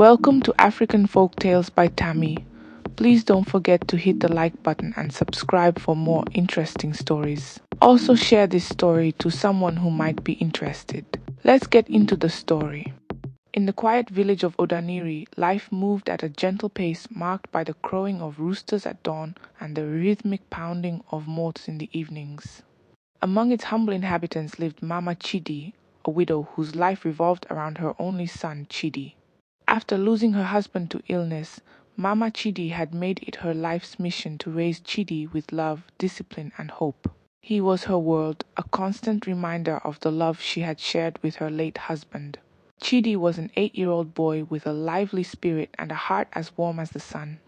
Welcome to African Folktales by Tammy. Please don't forget to hit the like button and subscribe for more interesting stories. Also share this story to someone who might be interested. Let's get into the story. In the quiet village of Odaniri, life moved at a gentle pace marked by the crowing of roosters at dawn and the rhythmic pounding of moths in the evenings. Among its humble inhabitants lived Mama Chidi, a widow whose life revolved around her only son Chidi. After losing her husband to illness, Mama Chidi had made it her life's mission to raise Chidi with love, discipline, and hope. He was her world, a constant reminder of the love she had shared with her late husband. Chidi was an 8-year-old boy with a lively spirit and a heart as warm as the sun.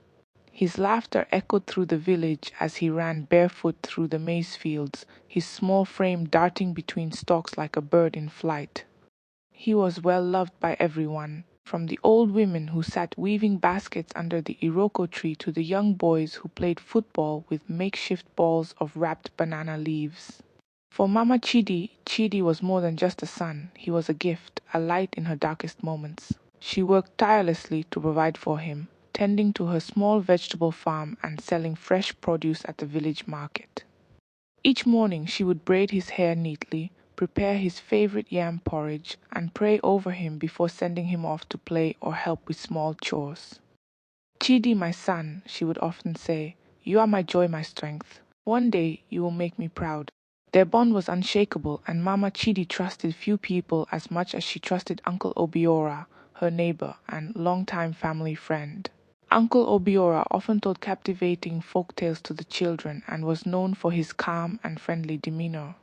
His laughter echoed through the village as he ran barefoot through the maize fields, his small frame darting between stalks like a bird in flight. He was well loved by everyone, from the old women who sat weaving baskets under the iroko tree to the young boys who played football with makeshift balls of wrapped banana leaves. For Mama Chidi, Chidi was more than just a son. He was a gift, a light in her darkest moments. She worked tirelessly to provide for him, tending to her small vegetable farm and selling fresh produce at the village market. Each morning she would braid his hair neatly, prepare his favorite yam porridge, and pray over him before sending him off to play or help with small chores. Chidi, my son, she would often say, you are my joy, my strength. One day you will make me proud. Their bond was unshakable, and Mama Chidi trusted few people as much as she trusted Uncle Obiora, her neighbor and longtime family friend. Uncle Obiora often told captivating folk tales to the children and was known for his calm and friendly demeanor.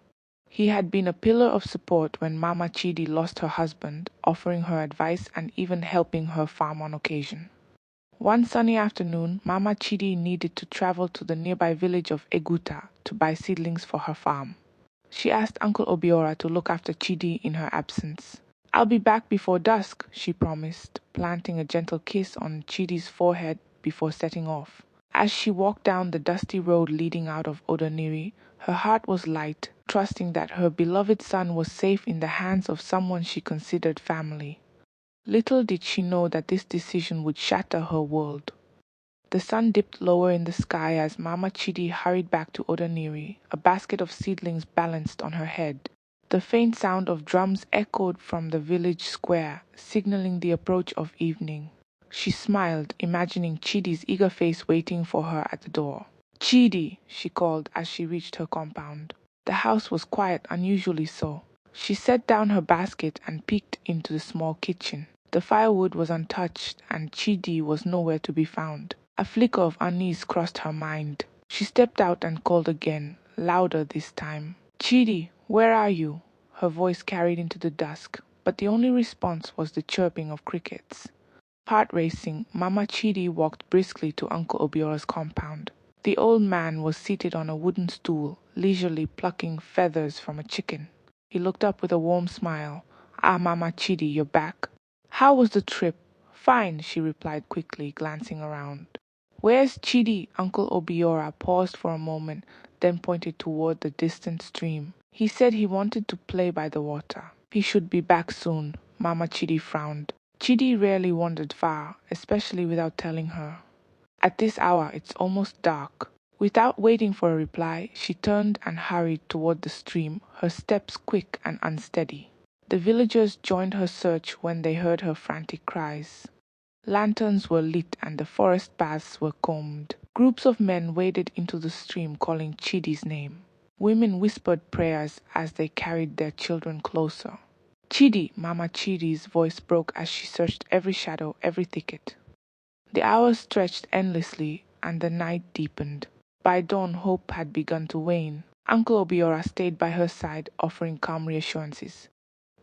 He had been a pillar of support when Mama Chidi lost her husband, offering her advice and even helping her farm on occasion. One sunny afternoon, Mama Chidi needed to travel to the nearby village of Eguta to buy seedlings for her farm. She asked Uncle Obiora to look after Chidi in her absence. I'll be back before dusk, she promised, planting a gentle kiss on Chidi's forehead before setting off. As she walked down the dusty road leading out of Odaniri, her heart was light, trusting that her beloved son was safe in the hands of someone she considered family. Little did she know that this decision would shatter her world. The sun dipped lower in the sky as Mama Chidi hurried back to Odaniri, a basket of seedlings balanced on her head. The faint sound of drums echoed from the village square, signaling the approach of evening. She smiled, imagining Chidi's eager face waiting for her at the door. Chidi, she called as she reached her compound. The house was quiet, unusually so. She set down her basket and peeked into the small kitchen. The firewood was untouched and Chidi was nowhere to be found. A flicker of unease crossed her mind. She stepped out and called again, louder this time. Chidi, where are you? Her voice carried into the dusk, but the only response was the chirping of crickets. Heart racing, Mama Chidi walked briskly to Uncle Obiora's compound. The old man was seated on a wooden stool, leisurely plucking feathers from a chicken. He looked up with a warm smile. Ah, Mama Chidi, you're back. How was the trip? Fine, she replied quickly, glancing around. Where's Chidi? Uncle Obiora paused for a moment, then pointed toward the distant stream. He said he wanted to play by the water. He should be back soon. Mama Chidi frowned. Chidi rarely wandered far, especially without telling her. At this hour, it's almost dark. Without waiting for a reply, she turned and hurried toward the stream, her steps quick and unsteady. The villagers joined her search when they heard her frantic cries. Lanterns were lit and the forest paths were combed. Groups of men waded into the stream calling Chidi's name. Women whispered prayers as they carried their children closer. Chidi, Mama Chidi's voice broke as she searched every shadow, every thicket. The hours stretched endlessly and the night deepened. By dawn, hope had begun to wane. Uncle Obiora stayed by her side, offering calm reassurances.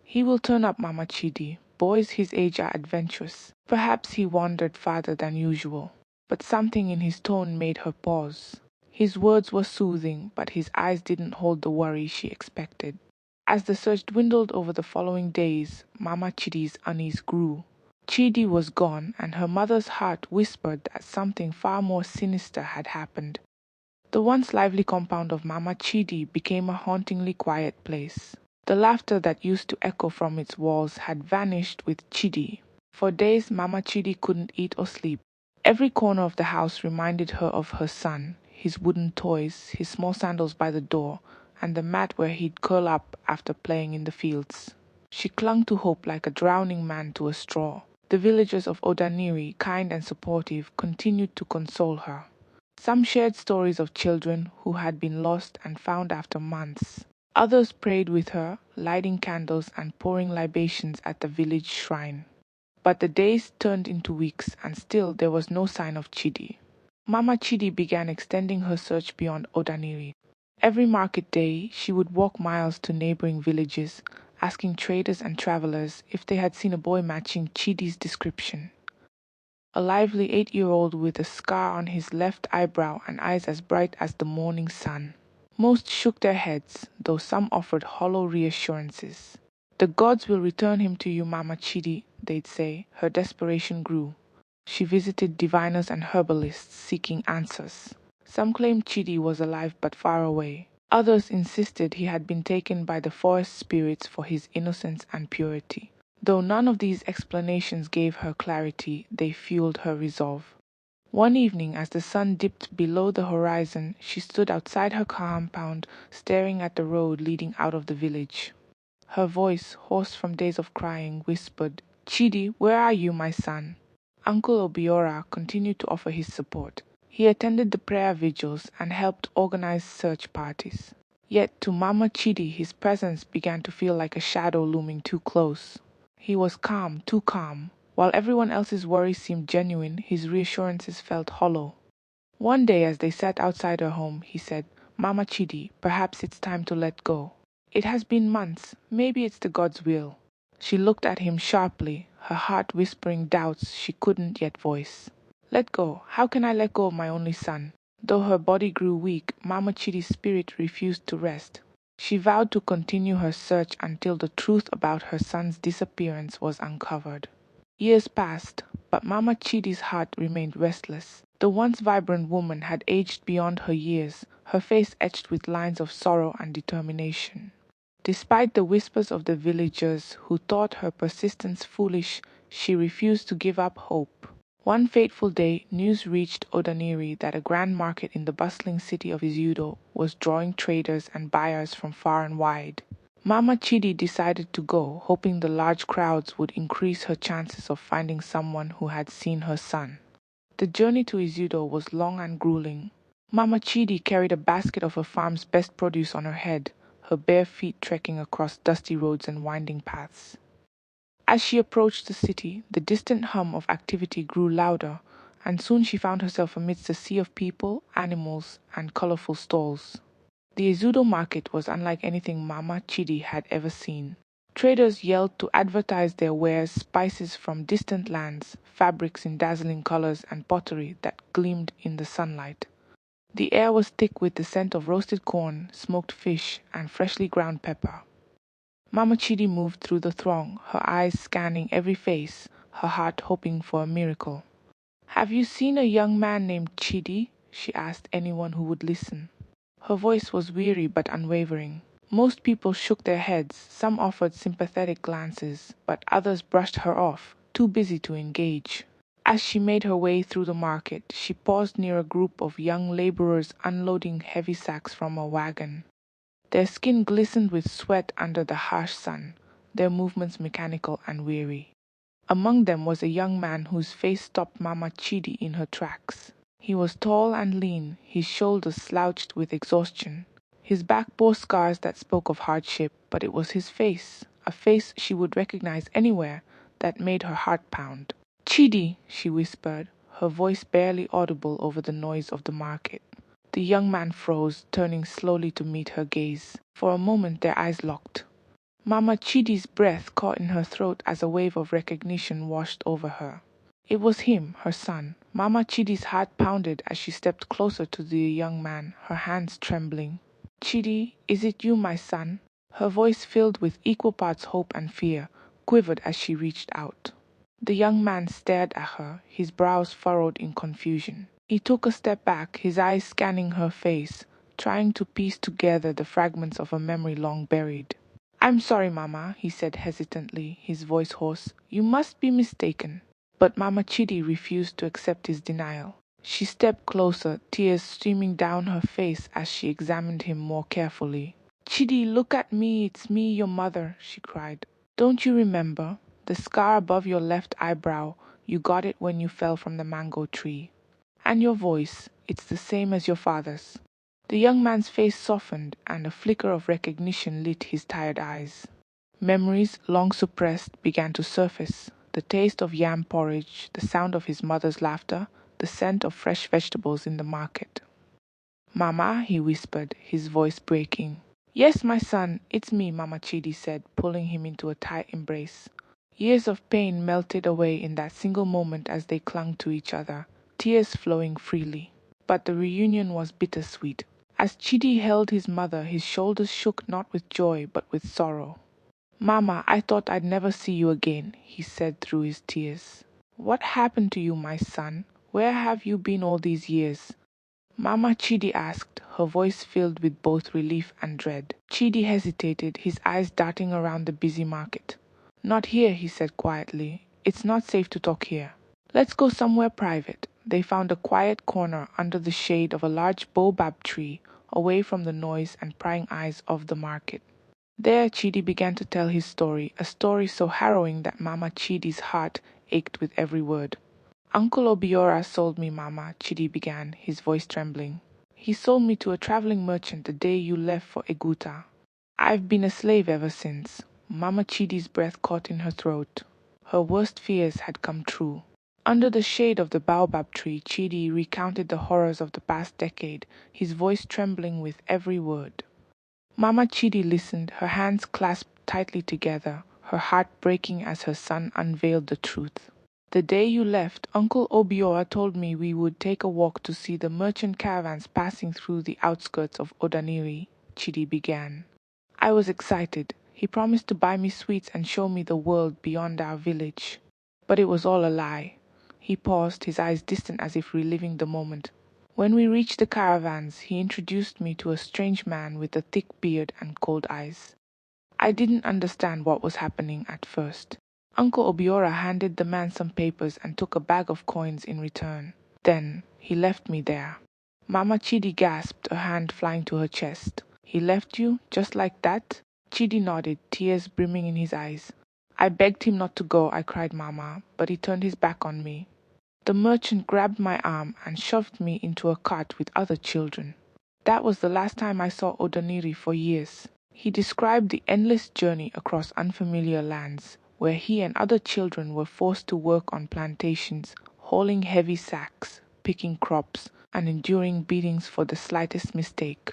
He will turn up, Mama Chidi. Boys his age are adventurous. Perhaps he wandered farther than usual. But something in his tone made her pause. His words were soothing, but his eyes didn't hold the worry she expected. As the search dwindled over the following days, Mama Chidi's unease grew. Chidi was gone, and her mother's heart whispered that something far more sinister had happened. The once lively compound of Mama Chidi became a hauntingly quiet place. The laughter that used to echo from its walls had vanished with Chidi. For days, Mama Chidi couldn't eat or sleep. Every corner of the house reminded her of her son, his wooden toys, his small sandals by the door, and the mat where he'd curl up after playing in the fields. She clung to hope like a drowning man to a straw. The villagers of Odaniri, kind and supportive, continued to console her. Some shared stories of children who had been lost and found after months. Others prayed with her, lighting candles and pouring libations at the village shrine. But the days turned into weeks, and still there was no sign of Chidi. Mama Chidi began extending her search beyond Odaniri. Every market day, she would walk miles to neighboring villages, asking traders and travelers if they had seen a boy matching Chidi's description. A lively 8-year-old with a scar on his left eyebrow and eyes as bright as the morning sun. Most shook their heads, though some offered hollow reassurances. The gods will return him to you, Mama Chidi, they'd say. Her desperation grew. She visited diviners and herbalists seeking answers. Some claimed Chidi was alive but far away. Others insisted he had been taken by the forest spirits for his innocence and purity. Though none of these explanations gave her clarity, they fueled her resolve. One evening, as the sun dipped below the horizon, she stood outside her compound, staring at the road leading out of the village. Her voice, hoarse from days of crying, whispered, "Chidi, where are you, my son?" Uncle Obiora continued to offer his support. He attended the prayer vigils and helped organize search parties. Yet to Mama Chidi his presence began to feel like a shadow looming too close. He was calm, too calm. While everyone else's worries seemed genuine, his reassurances felt hollow. One day as they sat outside her home, he said, "Mama Chidi, perhaps it's time to let go. It has been months. Maybe it's the God's will." She looked at him sharply, her heart whispering doubts she couldn't yet voice. Let go? How can I let go of my only son? Though her body grew weak, Mama Chidi's spirit refused to rest. She vowed to continue her search until the truth about her son's disappearance was uncovered. Years passed, but Mama Chidi's heart remained restless. The once vibrant woman had aged beyond her years, her face etched with lines of sorrow and determination. Despite the whispers of the villagers who thought her persistence foolish, she refused to give up hope. One fateful day, news reached Odaniri that a grand market in the bustling city of Izudo was drawing traders and buyers from far and wide. Mama Chidi decided to go, hoping the large crowds would increase her chances of finding someone who had seen her son. The journey to Izudo was long and grueling. Mama Chidi carried a basket of her farm's best produce on her head, her bare feet trekking across dusty roads and winding paths. As she approached the city, the distant hum of activity grew louder, and soon she found herself amidst a sea of people, animals, and colorful stalls. The Izudo market was unlike anything Mama Chidi had ever seen. Traders yelled to advertise their wares, spices from distant lands, fabrics in dazzling colors, and pottery that gleamed in the sunlight. The air was thick with the scent of roasted corn, smoked fish, and freshly ground pepper. Mama Chidi moved through the throng, her eyes scanning every face, her heart hoping for a miracle. "Have you seen a young man named Chidi?" she asked anyone who would listen. Her voice was weary but unwavering. Most people shook their heads, some offered sympathetic glances, but others brushed her off, too busy to engage. As she made her way through the market, she paused near a group of young laborers unloading heavy sacks from a wagon. Their skin glistened with sweat under the harsh sun, their movements mechanical and weary. Among them was a young man whose face stopped Mama Chidi in her tracks. He was tall and lean, his shoulders slouched with exhaustion. His back bore scars that spoke of hardship, but it was his face, a face she would recognize anywhere, that made her heart pound. "Chidi," she whispered, her voice barely audible over the noise of the market. The young man froze, turning slowly to meet her gaze. For a moment their eyes locked. Mama Chidi's breath caught in her throat as a wave of recognition washed over her. It was him, her son. Mama Chidi's heart pounded as she stepped closer to the young man, her hands trembling. "Chidi, is it you, my son?" Her voice, filled with equal parts hope and fear, quivered as she reached out. The young man stared at her, his brows furrowed in confusion. He took a step back, his eyes scanning her face, trying to piece together the fragments of a memory long buried. I'm sorry, Mama, he said hesitantly, his voice hoarse. You must be mistaken. But Mama Chidi refused to accept his denial. She stepped closer, tears streaming down her face as she examined him more carefully. Chidi, look at me, it's me, your mother, she cried. Don't you remember? The scar above your left eyebrow, you got it when you fell from the mango tree. And your voice, it's the same as your father's. The young man's face softened, and a flicker of recognition lit his tired eyes. Memories, long suppressed, began to surface. The taste of yam porridge, the sound of his mother's laughter, the scent of fresh vegetables in the market. Mama, he whispered, his voice breaking. Yes, my son, it's me, Mama Chidi said, pulling him into a tight embrace. Years of pain melted away in that single moment as they clung to each other, tears flowing freely. But the reunion was bittersweet. As Chidi held his mother, his shoulders shook not with joy but with sorrow. Mama, I thought I'd never see you again, he said through his tears. What happened to you, my son? Where have you been all these years? Mama, Chidi asked, her voice filled with both relief and dread. Chidi hesitated, his eyes darting around the busy market. Not here, he said quietly. It's not safe to talk here. Let's go somewhere private. They found a quiet corner under the shade of a large baobab tree, away from the noise and prying eyes of the market. There Chidi began to tell his story, a story so harrowing that Mama Chidi's heart ached with every word. Uncle Obiora sold me, Mama, Chidi began, his voice trembling. He sold me to a traveling merchant the day you left for Eguta. I've been a slave ever since. Mama Chidi's breath caught in her throat. Her worst fears had come true. Under the shade of the baobab tree, Chidi recounted the horrors of the past decade, his voice trembling with every word. Mama Chidi listened, her hands clasped tightly together, her heart breaking as her son unveiled the truth. The day you left, Uncle Obiora told me we would take a walk to see the merchant caravans passing through the outskirts of Odaniri, Chidi began. I was excited. He promised to buy me sweets and show me the world beyond our village. But it was all a lie. He paused, his eyes distant as if reliving the moment. When we reached the caravans, he introduced me to a strange man with a thick beard and cold eyes. I didn't understand what was happening at first. Uncle Obiora handed the man some papers and took a bag of coins in return. Then he left me there. Mama Chidi gasped, her hand flying to her chest. He left you, just like that? Chidi nodded, tears brimming in his eyes. I begged him not to go, I cried, Mama, but he turned his back on me. The merchant grabbed my arm and shoved me into a cart with other children. That was the last time I saw Odaniri for years. He described the endless journey across unfamiliar lands, where he and other children were forced to work on plantations, hauling heavy sacks, picking crops, and enduring beatings for the slightest mistake.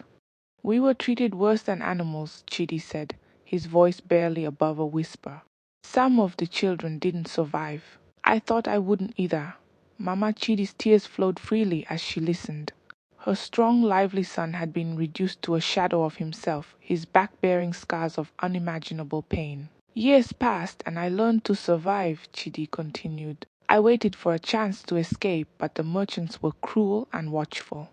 We were treated worse than animals, Chidi said, his voice barely above a whisper. Some of the children didn't survive. I thought I wouldn't either. Mama Chidi's tears flowed freely as she listened. Her strong, lively son had been reduced to a shadow of himself, his back bearing scars of unimaginable pain. Years passed and I learned to survive, Chidi continued. I waited for a chance to escape, but the merchants were cruel and watchful.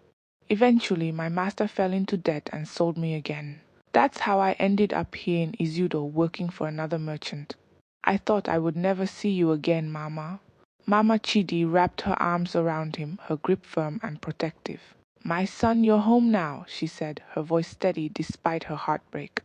Eventually, my master fell into debt and sold me again. That's how I ended up here in Izudo working for another merchant. I thought I would never see you again, Mama. Mama Chidi wrapped her arms around him, her grip firm and protective. My son, you're home now, she said, her voice steady despite her heartbreak.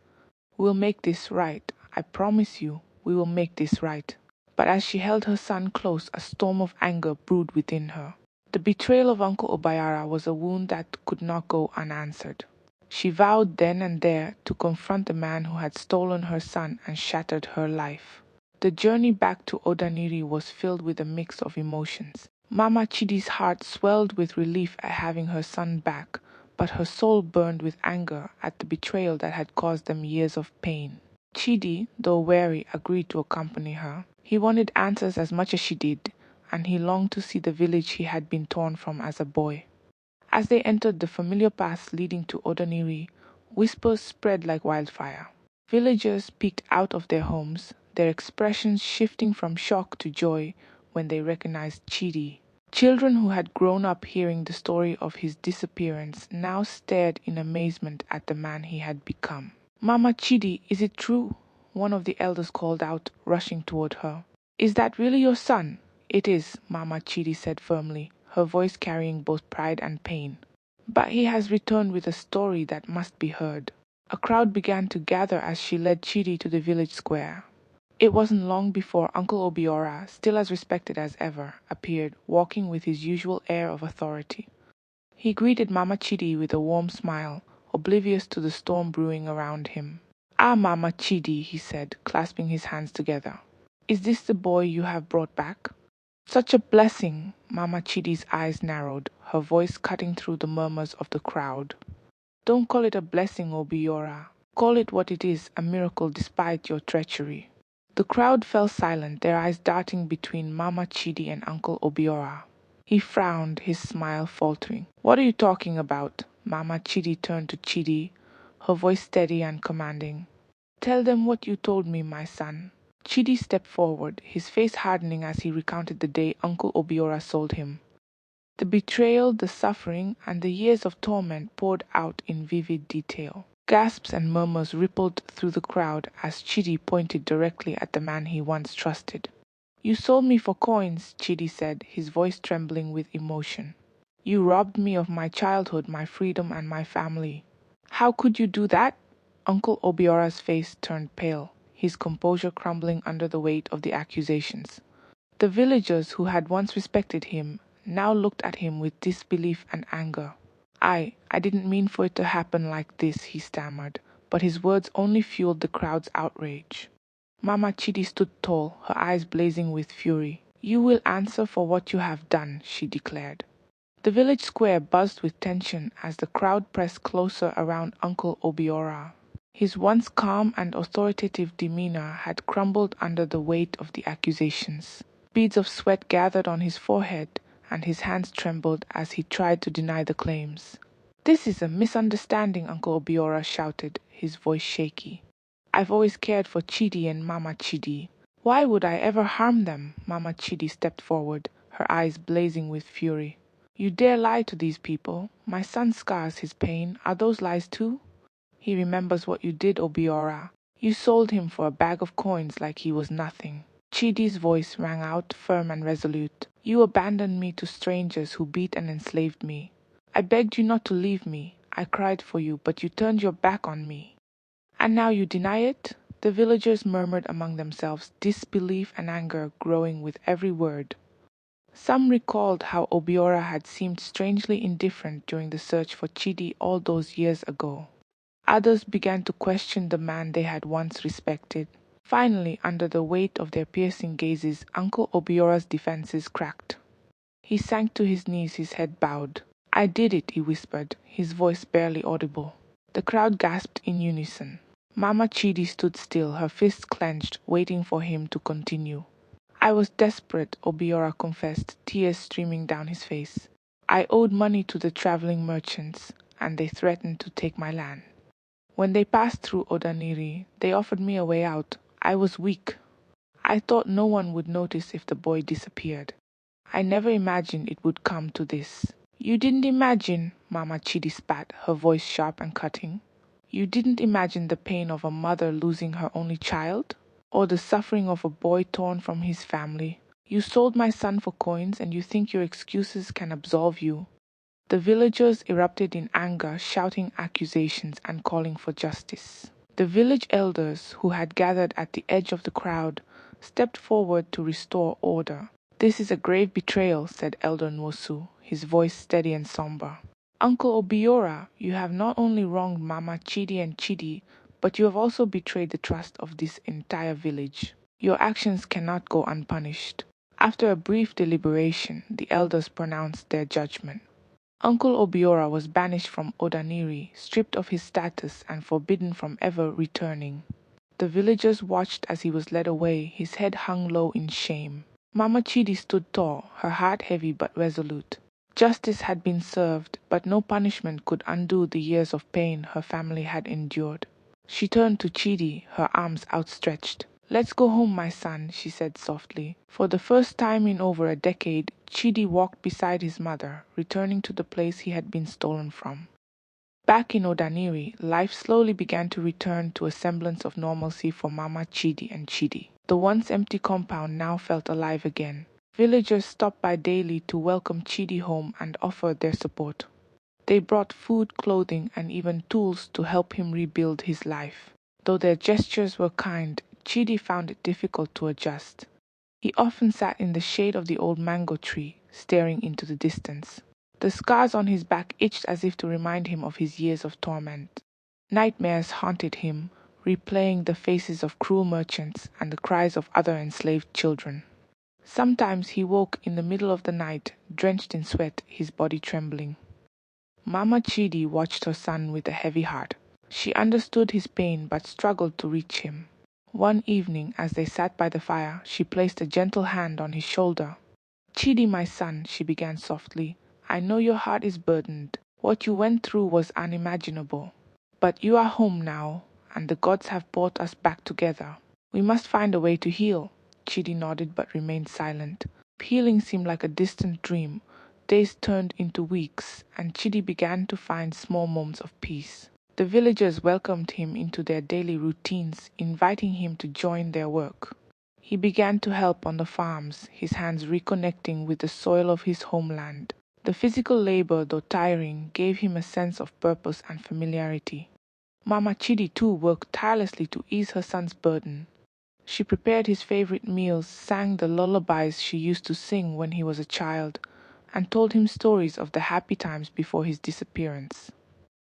We'll make this right. I promise you, we will make this right. But as she held her son close, a storm of anger brewed within her. The betrayal of Uncle Obayara was a wound that could not go unanswered. She vowed then and there to confront the man who had stolen her son and shattered her life. The journey back to Odaniri was filled with a mix of emotions. Mama Chidi's heart swelled with relief at having her son back, but her soul burned with anger at the betrayal that had caused them years of pain. Chidi, though wary, agreed to accompany her. He wanted answers as much as she did, and he longed to see the village he had been torn from as a boy. As they entered the familiar paths leading to Odaniri, whispers spread like wildfire. Villagers peeked out of their homes, their expressions shifting from shock to joy when they recognized Chidi. Children who had grown up hearing the story of his disappearance now stared in amazement at the man he had become. Mama Chidi, is it true? One of the elders called out, rushing toward her. Is that really your son? It is, Mama Chidi said firmly, her voice carrying both pride and pain. But he has returned with a story that must be heard. A crowd began to gather as she led Chidi to the village square. It wasn't long before Uncle Obiora, still as respected as ever, appeared, walking with his usual air of authority. He greeted Mama Chidi with a warm smile, oblivious to the storm brewing around him. Ah, Mama Chidi, he said, clasping his hands together. Is this the boy you have brought back? Such a blessing! Mama Chidi's eyes narrowed, her voice cutting through the murmurs of the crowd. Don't call it a blessing, Obiora. Call it what it is, a miracle despite your treachery. The crowd fell silent, their eyes darting between Mama Chidi and Uncle Obiora. He frowned, his smile faltering. What are you talking about? Mama Chidi turned to Chidi, her voice steady and commanding. Tell them what you told me, my son. Chidi stepped forward, his face hardening as he recounted the day Uncle Obiora sold him. The betrayal, the suffering, and the years of torment poured out in vivid detail. Gasps and murmurs rippled through the crowd as Chidi pointed directly at the man he once trusted. You sold me for coins, Chidi said, his voice trembling with emotion. You robbed me of my childhood, my freedom, and my family. How could you do that? Uncle Obiora's face turned pale, his composure crumbling under the weight of the accusations. The villagers who had once respected him now looked at him with disbelief and anger. I didn't mean for it to happen like this, he stammered, but his words only fueled the crowd's outrage. Mama Chidi stood tall, her eyes blazing with fury. You will answer for what you have done, she declared. The village square buzzed with tension as the crowd pressed closer around Uncle Obiora. His once calm and authoritative demeanor had crumbled under the weight of the accusations. Beads of sweat gathered on his forehead, and his hands trembled as he tried to deny the claims. This is a misunderstanding, Uncle Obiora shouted, his voice shaky. I've always cared for Chidi and Mama Chidi. Why would I ever harm them? Mama Chidi stepped forward, her eyes blazing with fury. You dare lie to these people. My son scars his pain. Are those lies too? He remembers what you did, Obiora. You sold him for a bag of coins like he was nothing. Chidi's voice rang out, firm and resolute. You abandoned me to strangers who beat and enslaved me. I begged you not to leave me. I cried for you, but you turned your back on me. And now you deny it? The villagers murmured among themselves, disbelief and anger growing with every word. Some recalled how Obiora had seemed strangely indifferent during the search for Chidi all those years ago. Others began to question the man they had once respected. Finally, under the weight of their piercing gazes, Uncle Obiora's defenses cracked. He sank to his knees, his head bowed. I did it, he whispered, his voice barely audible. The crowd gasped in unison. Mama Chidi stood still, her fists clenched, waiting for him to continue. I was desperate, Obiora confessed, tears streaming down his face. I owed money to the traveling merchants, and they threatened to take my land. When they passed through Odaniri, they offered me a way out. I was weak. I thought no one would notice if the boy disappeared. I never imagined it would come to this. You didn't imagine, Mama Chidi spat, her voice sharp and cutting. You didn't imagine the pain of a mother losing her only child? Or the suffering of a boy torn from his family? You sold my son for coins and you think your excuses can absolve you. The villagers erupted in anger, shouting accusations and calling for justice. The village elders, who had gathered at the edge of the crowd, stepped forward to restore order. This is a grave betrayal, said Elder Nwosu, his voice steady and somber. Uncle Obiora, you have not only wronged Mama Chidi and Chidi, but you have also betrayed the trust of this entire village. Your actions cannot go unpunished. After a brief deliberation, the elders pronounced their judgment. Uncle Obiora was banished from Odaniri, stripped of his status and forbidden from ever returning. The villagers watched as he was led away, his head hung low in shame. Mama Chidi stood tall, her heart heavy but resolute. Justice had been served, but no punishment could undo the years of pain her family had endured. She turned to Chidi, her arms outstretched. Let's go home, my son, she said softly. For the first time in over a decade, Chidi walked beside his mother, returning to the place he had been stolen from. Back in Odaniri, life slowly began to return to a semblance of normalcy for Mama Chidi and Chidi. The once empty compound now felt alive again. Villagers stopped by daily to welcome Chidi home and offer their support. They brought food, clothing, and even tools to help him rebuild his life. Though their gestures were kind, Chidi found it difficult to adjust. He often sat in the shade of the old mango tree, staring into the distance. The scars on his back itched as if to remind him of his years of torment. Nightmares haunted him, replaying the faces of cruel merchants and the cries of other enslaved children. Sometimes he woke in the middle of the night, drenched in sweat, his body trembling. Mama Chidi watched her son with a heavy heart. She understood his pain but struggled to reach him. One evening, as they sat by the fire, she placed a gentle hand on his shoulder. "Chidi, my son," she began softly, "I know your heart is burdened. What you went through was unimaginable. But you are home now, and the gods have brought us back together. We must find a way to heal." Chidi nodded but remained silent. Healing seemed like a distant dream. Days turned into weeks, and Chidi began to find small moments of peace. The villagers welcomed him into their daily routines, inviting him to join their work. He began to help on the farms, his hands reconnecting with the soil of his homeland. The physical labor, though tiring, gave him a sense of purpose and familiarity. Mama Chidi too worked tirelessly to ease her son's burden. She prepared his favorite meals, sang the lullabies she used to sing when he was a child, and told him stories of the happy times before his disappearance.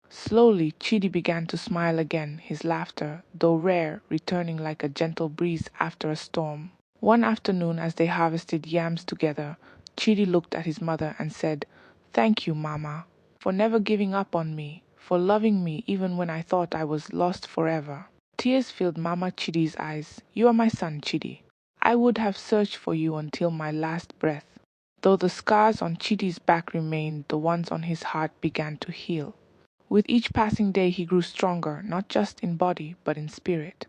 Slowly, Chidi began to smile again, his laughter, though rare, returning like a gentle breeze after a storm. One afternoon, as they harvested yams together, Chidi looked at his mother and said, "Thank you, Mama, for never giving up on me, for loving me even when I thought I was lost forever." Tears filled Mama Chidi's eyes. "You are my son, Chidi. I would have searched for you until my last breath." Though the scars on Chidi's back remained, the ones on his heart began to heal. With each passing day he grew stronger, not just in body, but in spirit.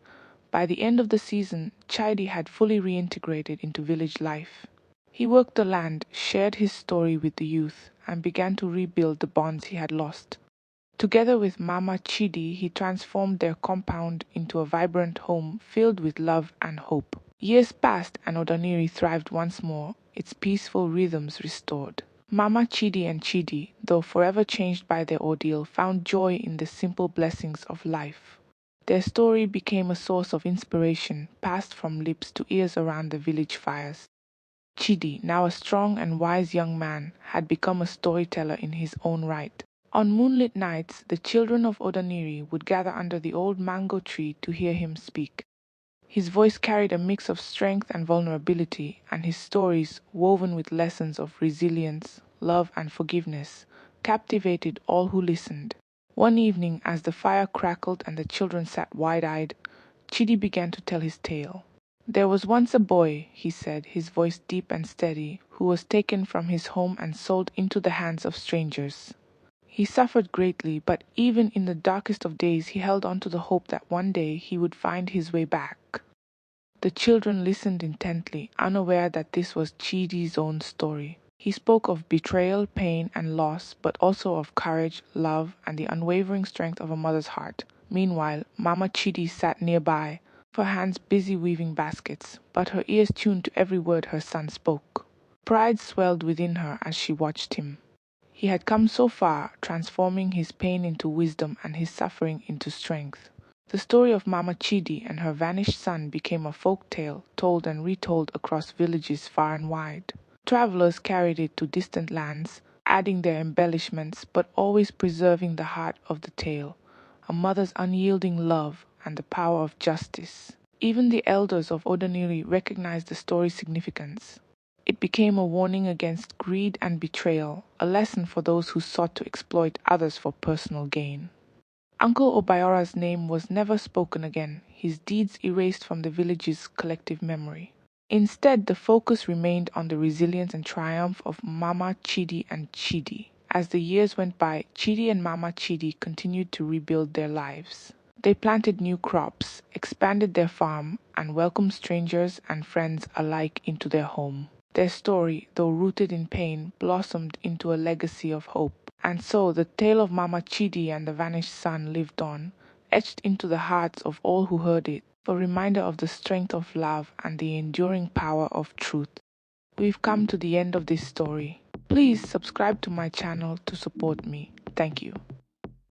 By the end of the season, Chidi had fully reintegrated into village life. He worked the land, shared his story with the youth, and began to rebuild the bonds he had lost. Together with Mama Chidi, he transformed their compound into a vibrant home filled with love and hope. Years passed and Odaniri thrived once more, its peaceful rhythms restored. Mama Chidi and Chidi, though forever changed by their ordeal, found joy in the simple blessings of life. Their story became a source of inspiration, passed from lips to ears around the village fires. Chidi, now a strong and wise young man, had become a storyteller in his own right. On moonlit nights, the children of Odaniri would gather under the old mango tree to hear him speak. His voice carried a mix of strength and vulnerability, and his stories, woven with lessons of resilience, love, and forgiveness, captivated all who listened. One evening, as the fire crackled and the children sat wide-eyed, Chidi began to tell his tale. "There was once a boy," he said, his voice deep and steady, "who was taken from his home and sold into the hands of strangers. He suffered greatly, but even in the darkest of days he held on to the hope that one day he would find his way back." The children listened intently, unaware that this was Chidi's own story. He spoke of betrayal, pain, and loss, but also of courage, love, and the unwavering strength of a mother's heart. Meanwhile, Mama Chidi sat nearby, her hands busy weaving baskets, but her ears tuned to every word her son spoke. Pride swelled within her as she watched him. He had come so far, transforming his pain into wisdom and his suffering into strength. The story of Mama Chidi and her vanished son became a folk tale told and retold across villages far and wide. Travelers carried it to distant lands, adding their embellishments but always preserving the heart of the tale, a mother's unyielding love and the power of justice. Even the elders of Odaniri recognized the story's significance. It became a warning against greed and betrayal, a lesson for those who sought to exploit others for personal gain. Uncle Obayora's name was never spoken again, his deeds erased from the village's collective memory. Instead, the focus remained on the resilience and triumph of Mama Chidi and Chidi. As the years went by, Chidi and Mama Chidi continued to rebuild their lives. They planted new crops, expanded their farm, and welcomed strangers and friends alike into their home. Their story, though rooted in pain, blossomed into a legacy of hope And so the tale of Mama Chidi and the vanished son lived on, etched into the hearts of all who heard it, a reminder of the strength of love and the enduring power of truth. We've come to the end of this story. Please subscribe to my channel to support me. Thank you.